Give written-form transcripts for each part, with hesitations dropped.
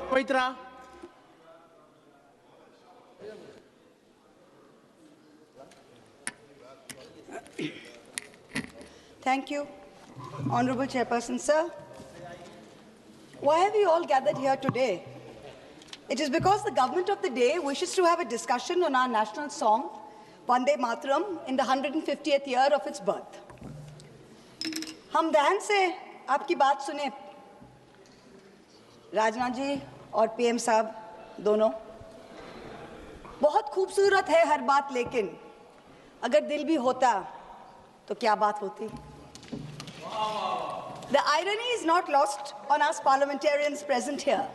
Poitra. Thank you, Honorable Chairperson, sir. Why have we all gathered here today? It is because the government of the day wishes to have a discussion on our national song, Vande Mataram, in the 150th year of its birth. हम ध्यान से आपकी बात सुने, राजनाथ जी और PM साहब दोनों। बहुत खूबसूरत है हर बात, लेकिन अगर दिल भी होता तो क्या बात होती? The irony is not lost on us parliamentarians present here,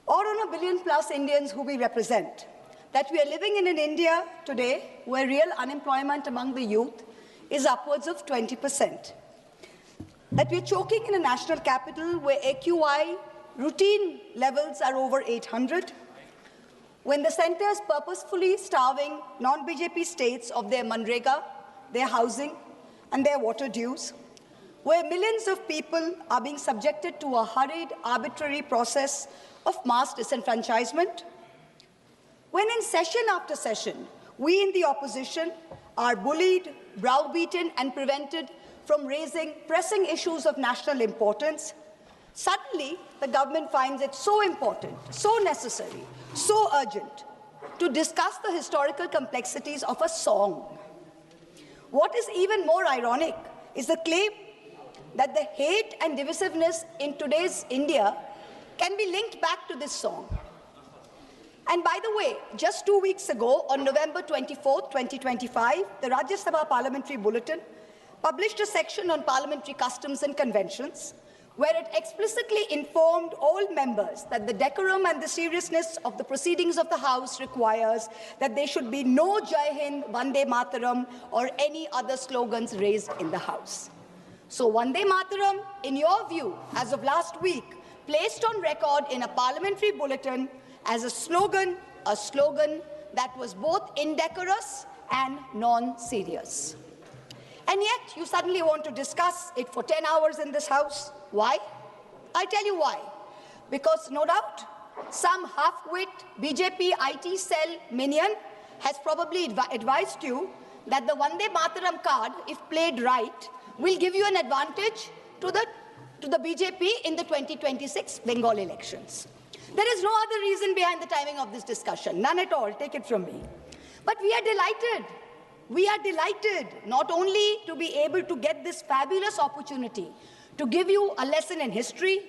or on a billion-plus Indians who we represent, that we are living in an India today where real unemployment among the youth is upwards of 20%. That we are choking in a national capital where AQI routine levels are over 800, when the centre is purposefully starving non-BJP states of their Manrega, their housing, and their water dues, where millions of people are being subjected to a hurried, arbitrary process of mass disenfranchisement, when in session after session, we in the opposition are bullied, browbeaten, and prevented from raising pressing issues of national importance, suddenly the government finds it so important, so necessary, so urgent to discuss the historical complexities of a song. What is even more ironic is the claim that the hate and divisiveness in today's India can be linked back to this song. And by the way, just 2 weeks ago, on November 24, 2025, the Rajya Sabha Parliamentary Bulletin published a section on parliamentary customs and conventions, where it explicitly informed all members that the decorum and the seriousness of the proceedings of the House requires that there should be no Jai Hind, Vande Mataram, or any other slogans raised in the House. So Vande Mataram, in your view, as of last week, placed on record in a parliamentary bulletin as a slogan that was both indecorous and non-serious. And yet, you suddenly want to discuss it for 10 hours in this House. Why? I'll tell you why. Because, no doubt, some half-wit BJP IT cell minion has probably advised you that the Vande Mataram card, if played right, will give you an advantage to the BJP in the 2026 Bengal elections. There is no other reason behind the timing of this discussion, none at all, take it from me. But we are delighted. We are delighted not only to be able to get this fabulous opportunity to give you a lesson in history,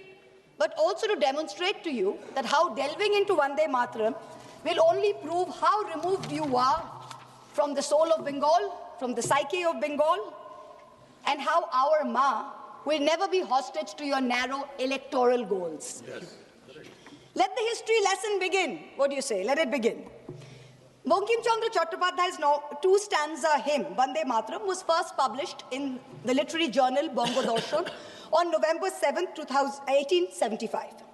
but also to demonstrate to you that how delving into Vande Mataram will only prove how removed you are from the soul of Bengal, from the psyche of Bengal, and how our Ma will never be hostage to your narrow electoral goals. Yes. Let the history lesson begin. What do you say? Let it begin. Bankim Chandra Chattopadhyay's two-stanza hymn, Vande Mataram, was first published in the literary journal Bongo Darshan on November 7, 1875.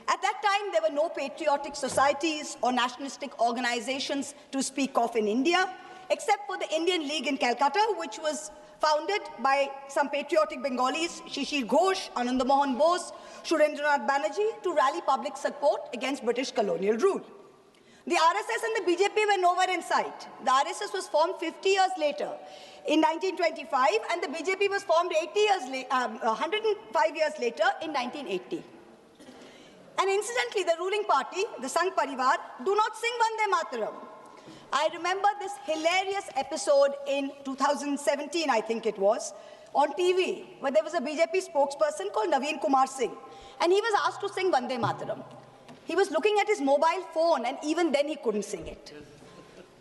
At that time, there were no patriotic societies or nationalistic organizations to speak of in India, except for the Indian League in Calcutta, which was founded by some patriotic Bengalis, Shishir Ghosh, Anand Mohan Bose, Surendranath Banerjee, to rally public support against British colonial rule. The RSS and the BJP were nowhere in sight. The RSS was formed 50 years later, in 1925, and the BJP was formed 105 years later, in 1980. And incidentally, the ruling party, the Sangh Parivar, do not sing Vande Mataram. I remember this hilarious episode in 2017, I think it was, on TV, where there was a BJP spokesperson called Naveen Kumar Singh, and he was asked to sing Vande Mataram. He was looking at his mobile phone, and even then he couldn't sing it.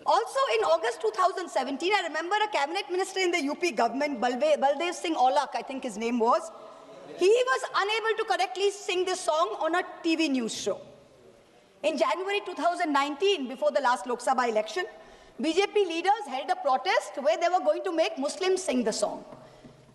Also, in August 2017, I remember a cabinet minister in the UP government, Baldev Singh Aulak, I think his name was, he was unable to correctly sing this song on a TV news show. In January 2019, before the last Lok Sabha election, BJP leaders held a protest where they were going to make Muslims sing the song.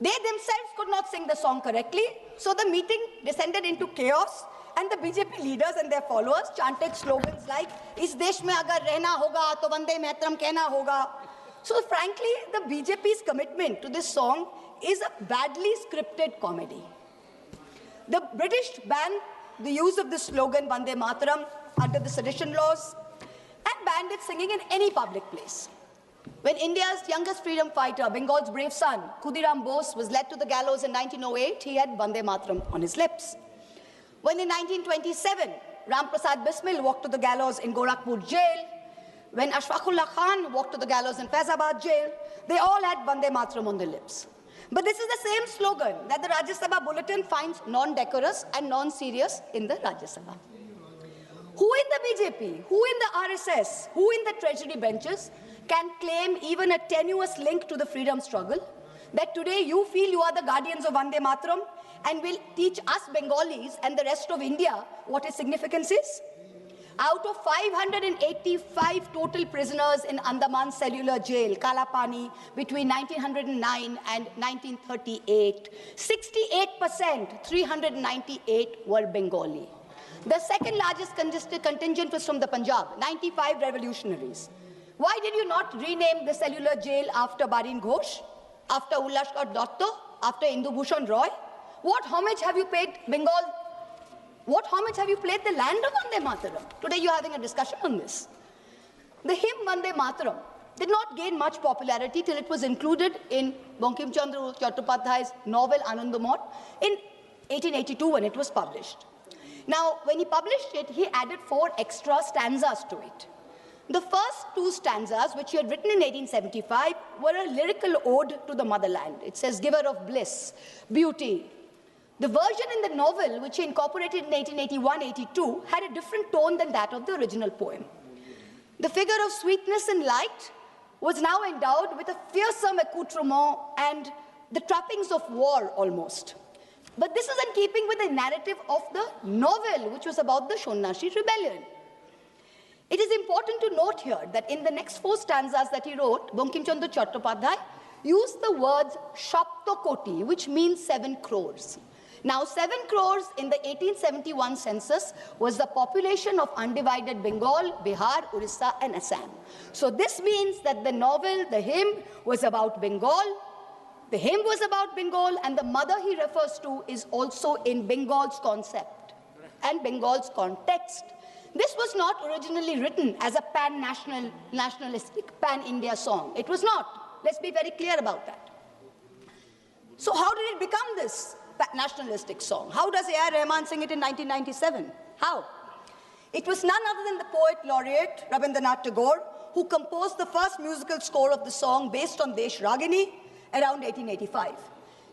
They themselves could not sing the song correctly, so the meeting descended into chaos, and the BJP leaders and their followers chanted slogans like, "Is desh mein agar rehna hoga, to Vande Mataram kehna hoga." So frankly, the BJP's commitment to this song is a badly scripted comedy. The British ban the use of the slogan Vande Mataram under the sedition laws and banned its singing in any public place. When India's youngest freedom fighter, Bengal's brave son, Khudiram Bose, was led to the gallows in 1908, he had Vande Mataram on his lips. When in 1927, Ram Prasad Bismil walked to the gallows in Gorakhpur jail, when Ashfaqullah Khan walked to the gallows in Faizabad jail, they all had Vande Mataram on their lips. But this is the same slogan that the Rajya Sabha bulletin finds non-decorous and non-serious in the Rajya Sabha. Who in the BJP, who in the RSS, who in the treasury benches can claim even a tenuous link to the freedom struggle, that today you feel you are the guardians of Vande Mataram and will teach us Bengalis and the rest of India what its significance is? Out of 585 total prisoners in Andaman Cellular Jail, Kalapani, between 1909 and 1938, 68%, 398 were Bengali. The second largest contingent was from the Punjab, 95 revolutionaries. Why did you not rename the cellular jail after Barin Ghosh, after Ullashkar Dotto, after Indu Bhushan Roy? What homage have you paid Bengal? What homage have you played the land of Vande Mataram? Today you're having a discussion on this. The hymn Vande Mataram did not gain much popularity till it was included in Bankim Chandra Chattopadhyay's novel Anandamot in 1882 when it was published. Now, when he published it, he added 4 extra stanzas to it. The first 2 stanzas, which he had written in 1875, were a lyrical ode to the motherland. It says, giver of bliss, beauty. The version in the novel, which he incorporated in 1881-82, had a different tone than that of the original poem. The figure of sweetness and light was now endowed with a fearsome accoutrement and the trappings of war almost. But this is in keeping with the narrative of the novel, which was about the Shonnashi rebellion. It is important to note here that in the next 4 stanzas that he wrote, Bankim Chandra Chattopadhyay used the words Shaptokoti, which means 7 crores. Now, 7 crores in the 1871 census was the population of undivided Bengal, Bihar, Orissa, and Assam. So this means that the novel, the hymn, was about Bengal. The hymn was about Bengal, and the mother he refers to is also in Bengal's concept and Bengal's context. This was not originally written as a nationalistic, pan-India song. It was not. Let's be very clear about that. So how did it become this nationalistic song? How does A.R. Rahman sing it in 1997? How? It was none other than the poet laureate Rabindranath Tagore who composed the first musical score of the song based on Desh Ragini around 1885.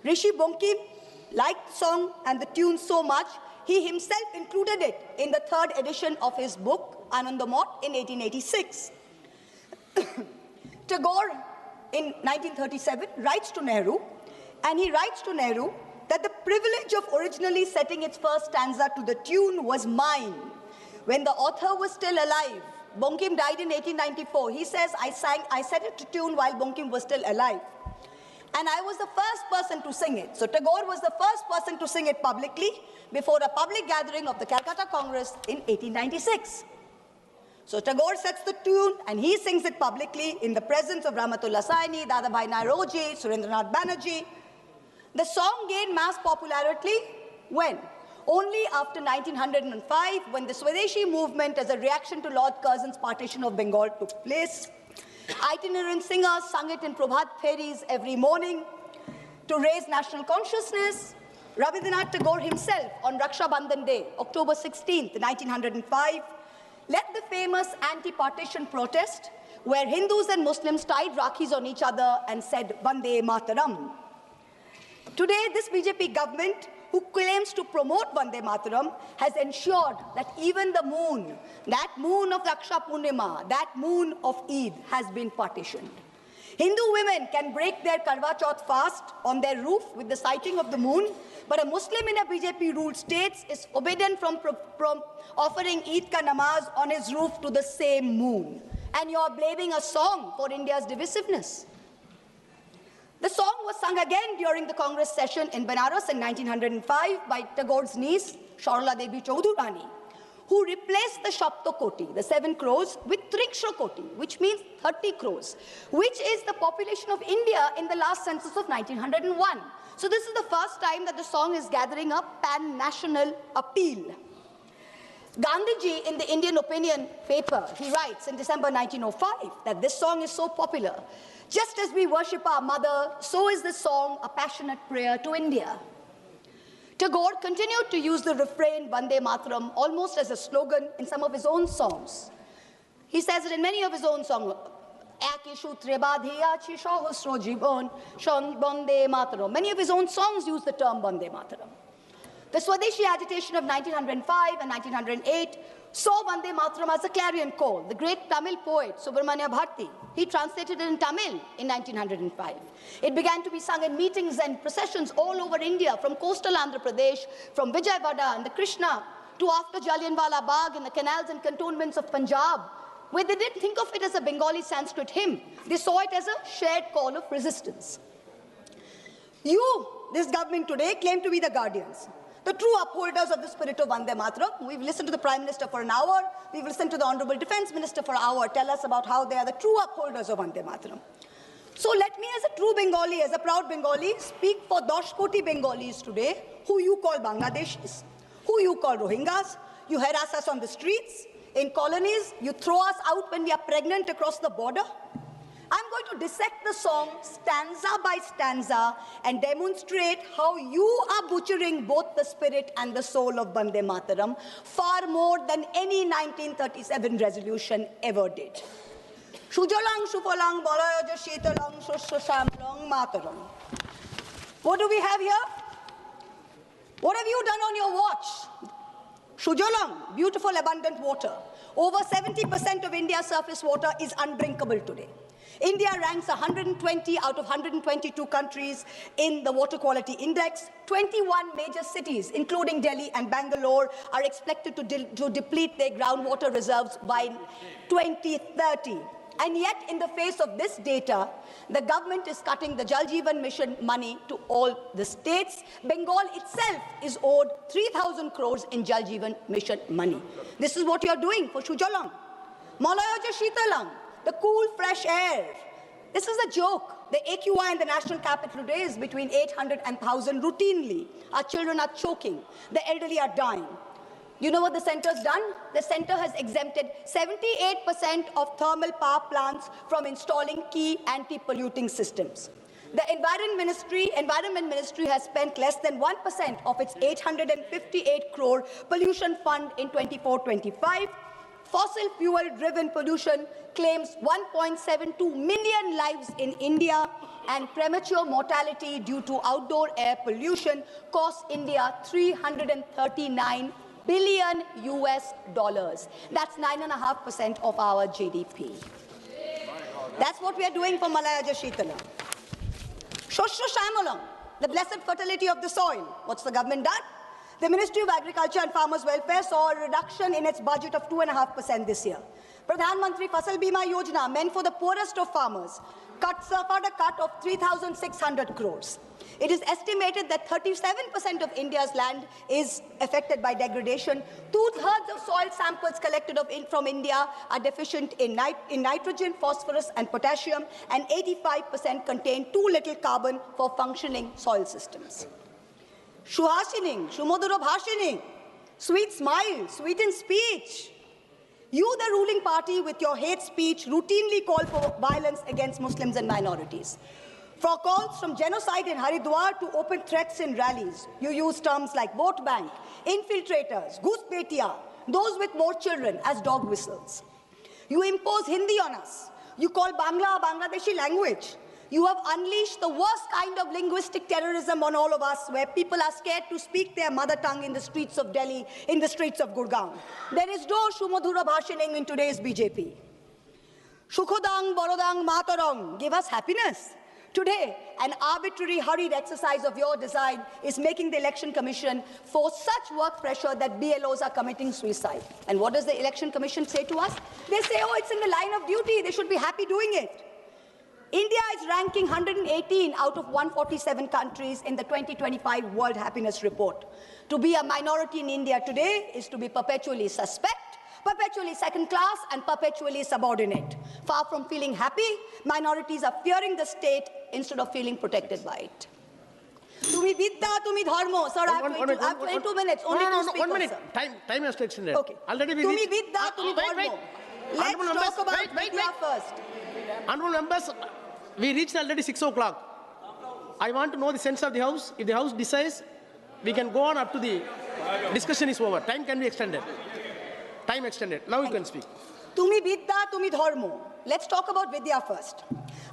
Rishi Bankim liked the song and the tune so much, he himself included it in the 3rd edition of his book, Anandamot, in 1886. Tagore, in 1937, writes to Nehru, and he writes to Nehru that the privilege of originally setting its first stanza to the tune was mine. When the author was still alive, Bankim died in 1894. He says, I set it to tune while Bankim was still alive. And I was the first person to sing it. So Tagore was the first person to sing it publicly before a public gathering of the Calcutta Congress in 1896. So Tagore sets the tune and he sings it publicly in the presence of Rahmatullah Saini, Dadabhai Nauroji, Surendranath Banerjee. The song gained mass popularity when? Only after 1905, when the Swadeshi movement as a reaction to Lord Curzon's partition of Bengal took place. Itinerant singers sung it in Prabhat Feris every morning to raise national consciousness. Rabindranath Tagore himself, on Raksha Bandhan Day, October 16th, 1905, led the famous anti-partition protest where Hindus and Muslims tied Rakhis on each other and said, Vande Mataram. Today, this BJP government, who claims to promote Vande Mataram, has ensured that even the moon, that moon of Raksha Purnima, that moon of Eid, has been partitioned. Hindu women can break their Karwa Chauth fast on their roof with the sighting of the moon, but a Muslim in a BJP-ruled state is forbidden from offering Eid ka namaz on his roof to the same moon. And you are blaming a song for India's divisiveness. The song was sung again during the Congress session in Benares in 1905 by Tagore's niece, Sharla Devi Chaudhurani, who replaced the Shaptokoti, the 7 crores, with Trikshakoti, which means 30 crores, which is the population of India in the last census of 1901. So this is the first time that the song is gathering a pan-national appeal. Gandhiji, in the Indian Opinion paper, he writes in December 1905 that this song is so popular. Just as we worship our mother, so is this song a passionate prayer to India. Tagore continued to use the refrain Vande Mataram almost as a slogan in some of his own songs. He says it in many of his own songs. Many of his own songs use the term Vande Mataram. The Swadeshi agitation of 1905 and 1908 saw Vande Mataram as a clarion call. The great Tamil poet Subramanya Bharati, he translated it in Tamil in 1905. It began to be sung in meetings and processions all over India, from coastal Andhra Pradesh, from Vijayawada and the Krishna, to after Jallianwala Bagh in the canals and cantonments of Punjab, where they didn't think of it as a Bengali Sanskrit hymn. They saw it as a shared call of resistance. You, this government today, claim to be the guardians, the true upholders of the spirit of Vande Mataram. We've listened to the Prime Minister for an hour. We've listened to the Honorable Defence Minister for an hour tell us about how they are the true upholders of Vande Mataram. So let me, as a true Bengali, as a proud Bengali, speak for 10 koti Bengalis today, who you call Bangladeshis, who you call Rohingyas. You harass us on the streets, in colonies. You throw us out when we are pregnant across the border. I'm going to dissect the song stanza by stanza and demonstrate how you are butchering both the spirit and the soul of Vande Mataram far more than any 1937 resolution ever did. Shujalang, Shufalang, Balayaja, Shitalang, Shushamlang, Mataram. What do we have here? What have you done on your watch? Shujalang, beautiful abundant water. Over 70% of India's surface water is undrinkable today. India ranks 120 out of 122 countries in the Water Quality Index. 21 major cities, including Delhi and Bangalore, are expected to deplete their groundwater reserves by 2030. And yet, in the face of this data, the government is cutting the Jal Jeevan Mission money to all the states. Bengal itself is owed 3,000 crores in Jal Jeevan Mission money. This is what you are doing for Shujalang. Malayaja Shitalang, the cool, fresh air. This is a joke. The AQI in the national capital today is between 800 and 1,000 routinely. Our children are choking. The elderly are dying. You know what the centre has done? The centre has exempted 78% of thermal power plants from installing key anti-polluting systems. The Environment Ministry has spent less than 1% of its 858 crore pollution fund in 24-25. Fossil fuel-driven pollution claims 1.72 million lives in India, and premature mortality due to outdoor air pollution costs India $339 billion US. That's 9.5% of our GDP. That's what we are doing for Malayaja Shitalam. Shoshu Shamalam, the blessed fertility of the soil. What's the government done? The Ministry of Agriculture and Farmers Welfare saw a reduction in its budget of 2.5% this year. Pradhan Mantri Fasal Bima Yojana, meant for the poorest of farmers, suffered a cut of 3,600 crores. It is estimated that 37% of India's land is affected by degradation. 2/3 of soil samples collected from India are deficient in nitrogen, phosphorus, and potassium, and 85% contain too little carbon for functioning soil systems. Shuhashining, Shumoduro Bhashining, sweet smile, sweet in speech. You, the ruling party, with your hate speech, routinely call for violence against Muslims and minorities. For calls from genocide in Haridwar to open threats in rallies, you use terms like vote bank, infiltrators, Ghuspetia, those with more children as dog whistles. You impose Hindi on us. You call Bangla a Bangladeshi language. You have unleashed the worst kind of linguistic terrorism on all of us, where people are scared to speak their mother tongue in the streets of Delhi, in the streets of Gurgaon. There is no Shumodhura Bhashining in today's BJP. Shukhodang, Borodang, Matarong, give us happiness. Today, an arbitrary, hurried exercise of your design is making the Election Commission force such work pressure that BLOs are committing suicide. And what does the Election Commission say to us? They say, oh, it's in the line of duty. They should be happy doing it. India is ranking 118 out of 147 countries in the 2025 World Happiness Report. To be a minority in India today is to be perpetually suspect, perpetually second class, and perpetually subordinate. Far from feeling happy, minorities are fearing the state instead of feeling protected by it. Tumi vidya, tumi dharmo. Sir, I have 22 minutes. Only two speakers, 1 minute. Sir. Time has to extend it. Okay. Already we Tumi reached- vidya, tumi wait. dharmo. Let's talk about vidya first. Honorable members, we reached already 6 o'clock. I want to know the sense of the House. If the House decides, we can go on up to the discussion is over. Time can be extended. Time extended. Now you can speak. Tumi vidya, tumi dharmo. Let's talk about vidya first.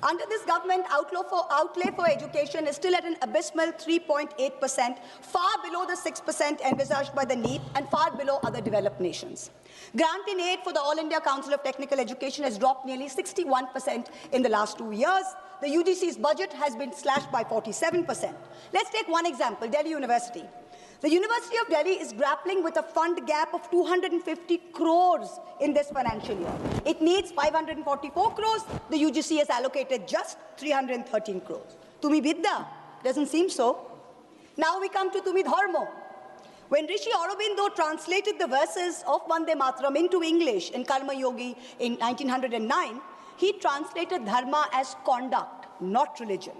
Under this government, outlay for education is still at an abysmal 3.8%, far below the 6% envisaged by the NEP and far below other developed nations. Grant in aid for the All India Council of Technical Education has dropped nearly 61% in the last 2 years. The UGC's budget has been slashed by 47%. Let's take one example, Delhi University. The University of Delhi is grappling with a fund gap of 250 crores in this financial year. It needs 544 crores. The UGC has allocated just 313 crores. Tumi vidya? Doesn't seem so. Now we come to Tumi dharmo. When Rishi Aurobindo translated the verses of Vande Mataram into English in Karma Yogi in 1909, he translated dharma as conduct, not religion.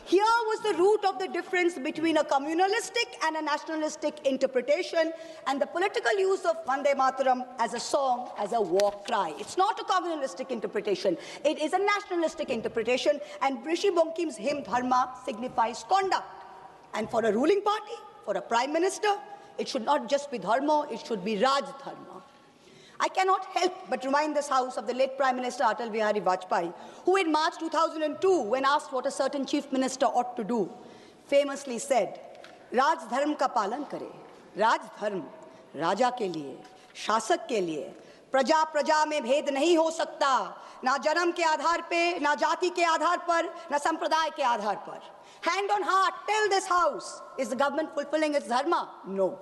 Here was the root of the difference between a communalistic and a nationalistic interpretation and the political use of Vande Mataram as a song, as a war cry. It's not a communalistic interpretation. It is a nationalistic interpretation, and Rishi Bonkim's hymn Dharma signifies conduct. And for a ruling party, for a prime minister, it should not just be Dharma, it should be Raj Dharma. I cannot help but remind this House of the late Prime Minister Atal Bihari Vajpayee, who in March 2002, when asked what a certain chief minister ought to do, famously said, Raj Dharm ka palan kare. Raj Dharm, Raja ke liye, Shasak ke liye, प्रजा प्रजा में भेद नहीं हो सकता, ना जन्म के आधार पे, ना जाति के आधार पर, ना संप्रदाय के आधार पर. Hand on heart, tell this House, is the government fulfilling its dharma? No.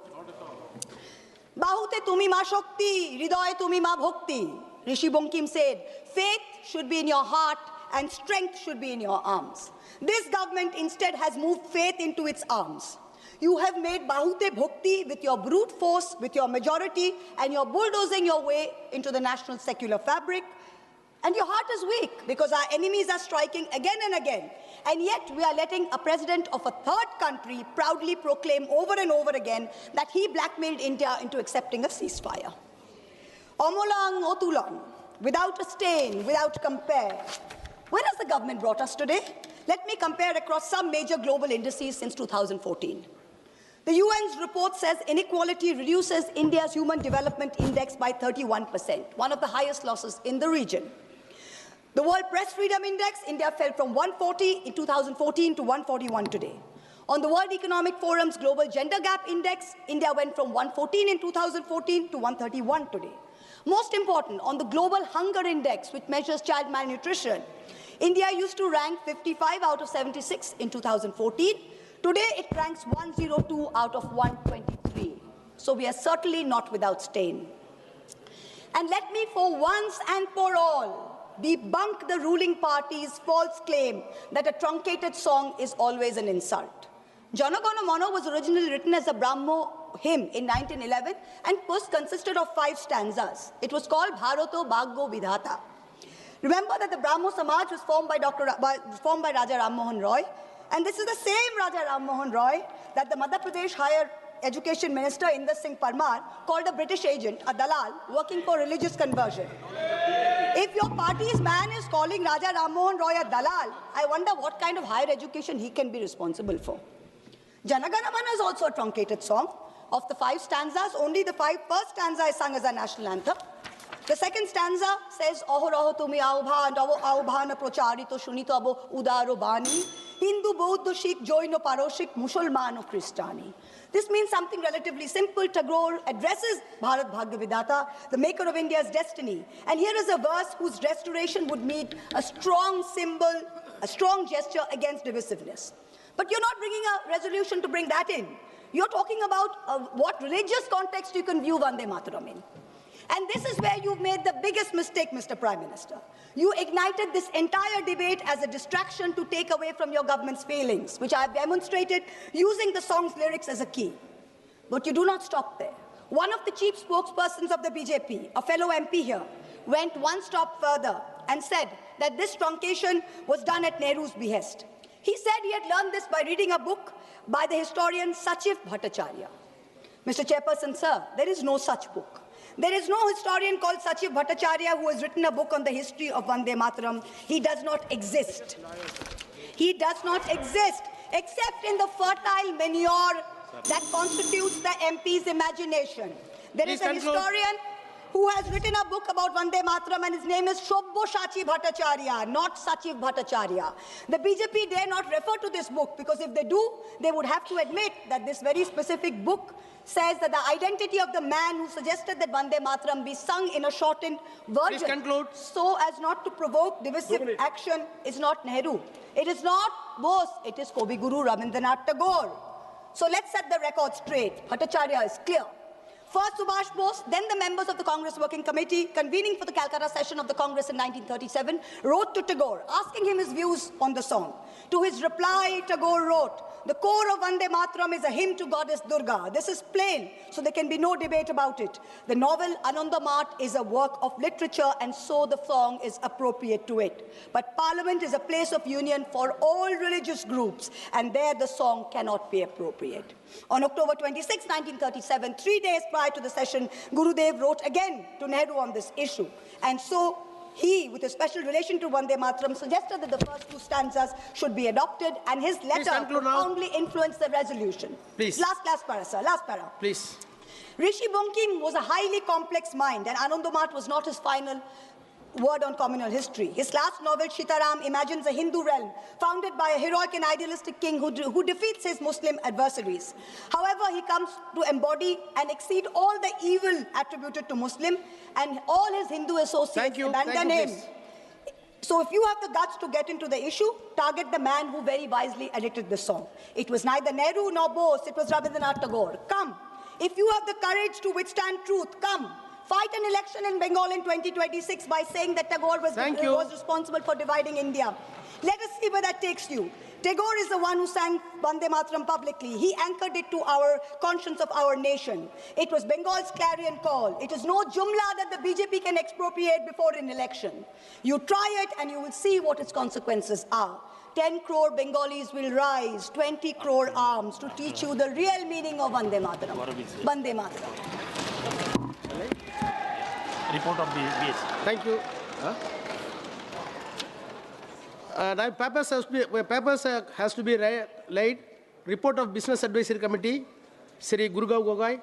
Bahute tumi ma shakti, hriday tumi ma bhakti. Rishi Bonkim said, faith should be in your heart and strength should be in your arms. This government instead has moved faith into its arms. You have made Bahute Bhakti with your brute force, with your majority, and you're bulldozing your way into the national secular fabric. And your heart is weak because our enemies are striking again and again. And yet we are letting a president of a third country proudly proclaim over and over again that he blackmailed India into accepting a ceasefire. Omolang otulang, without a stain, without compare. Where has the government brought us today? Let me compare across some major global indices since 2014. The UN's report says inequality reduces India's Human Development Index by 31%, one of the highest losses in the region. The World Press Freedom Index, India fell from 140 in 2014 to 141 today. On the World Economic Forum's Global Gender Gap Index, India went from 114 in 2014 to 131 today. Most important, on the Global Hunger Index, which measures child malnutrition, India used to rank 55 out of 76 in 2014. Today, it ranks 102 out of 123. So we are certainly not without stain. And let me, for once and for all, debunk the ruling party's false claim that a truncated song is always an insult. Jana Gana Mana was originally written as a Brahmo hymn in 1911 and consisted of 5 stanzas. It was called Bharato Bhaggo Vidhata. Remember that the Brahmo Samaj was formed by Raja Ram Mohan Roy, and this is the same Raja Ram Mohan Roy that the Madhya Pradesh Higher Education Minister Inder Singh Parmar called a British agent, a dalal, working for religious conversion. If your party's man is calling Raja Ram Mohan Roy a dalal, I wonder what kind of higher education he can be responsible for. Jana Gana Mana is also a truncated song. Of the 5 stanzas, only the first stanza is sung as a national anthem. The second stanza says, Ahoraho tumi aubhana procharito shunito abo udaro bani, Hindu, Bauddha, Sikh, Jaino, Paroshik, Musulmano, Christiani. This means something relatively simple. Tagore addresses Bharat Bhagya Vidhata, the maker of India's destiny. And here is a verse whose restoration would mean a strong symbol, a strong gesture against divisiveness. But you're not bringing a resolution to bring that in. You're talking about what religious context you can view Vande Mataram in. And this is where you've made the biggest mistake, Mr. Prime Minister. You ignited this entire debate as a distraction to take away from your government's failings, which I have demonstrated using the song's lyrics as a key. But you do not stop there. One of the chief spokespersons of the BJP, a fellow MP here, went one step further and said that this truncation was done at Nehru's behest. He said he had learned this by reading a book by the historian Sachiv Bhattacharya. Mr. Chairperson, sir, there is no such book. There is no historian called Sachiv Bhattacharya who has written a book on the history of Vande Mataram. He does not exist. He does not exist except in the fertile manure that constitutes the MP's imagination. There is a historian who has written a book about Vande Mataram, and his name is Shobboshachi Bhattacharya, not Sachiv Bhattacharya. The BJP dare not refer to this book because if they do, they would have to admit that this very specific book says that the identity of the man who suggested that Vande Mataram be sung in a shortened version so as not to provoke divisive action is not Nehru. It is not Bose, it is Kavi Guru Rabindranath Tagore. So let's set the record straight. Bhattacharya is clear. First Subhash Bose, then the members of the Congress Working Committee, convening for the Calcutta session of the Congress in 1937, wrote to Tagore, asking him his views on the song. To his reply, Tagore wrote, "The core of Vande Mataram is a hymn to goddess Durga. This is plain, so there can be no debate about it. The novel Anandamath is a work of literature, and so the song is appropriate to it. But Parliament is a place of union for all religious groups, and there the song cannot be appropriate." On October 26, 1937, 3 days prior to the session, Gurudev wrote again to Nehru on this issue. And so he, with a special relation to Vande Mataram, suggested that the first two stanzas should be adopted, and his letter profoundly influenced the resolution. Please. Last para, sir. Last para. Please. Rishi Bankim was a highly complex mind, and Anandamath was not his final word on communal history. His last novel, Sitaram, imagines a Hindu realm founded by a heroic and idealistic king who defeats his Muslim adversaries. However, he comes to embody and exceed all the evil attributed to Muslim, and all his Hindu associates abandon him. So if you have the guts to get into the issue, target the man who very wisely edited the song. It was neither Nehru nor Bose, it was Rabindranath Tagore. Come. If you have the courage to withstand truth, come. Fight an election in Bengal in 2026 by saying that Tagore was responsible for dividing India. Let us see where that takes you. Tagore is the one who sang Vande Mataram publicly. He anchored it to our conscience of our nation. It was Bengal's clarion call. It is no jumla that the BJP can expropriate before an election. You try it and you will see what its consequences are. 10 crore Bengalis will rise, 20 crore arms to teach you the real meaning of Vande Mataram. Vande Mataram. Report of the BS. Thank you. Now papers has to be laid. Report of Business Advisory Committee, Sri Gurugaon Gogoi.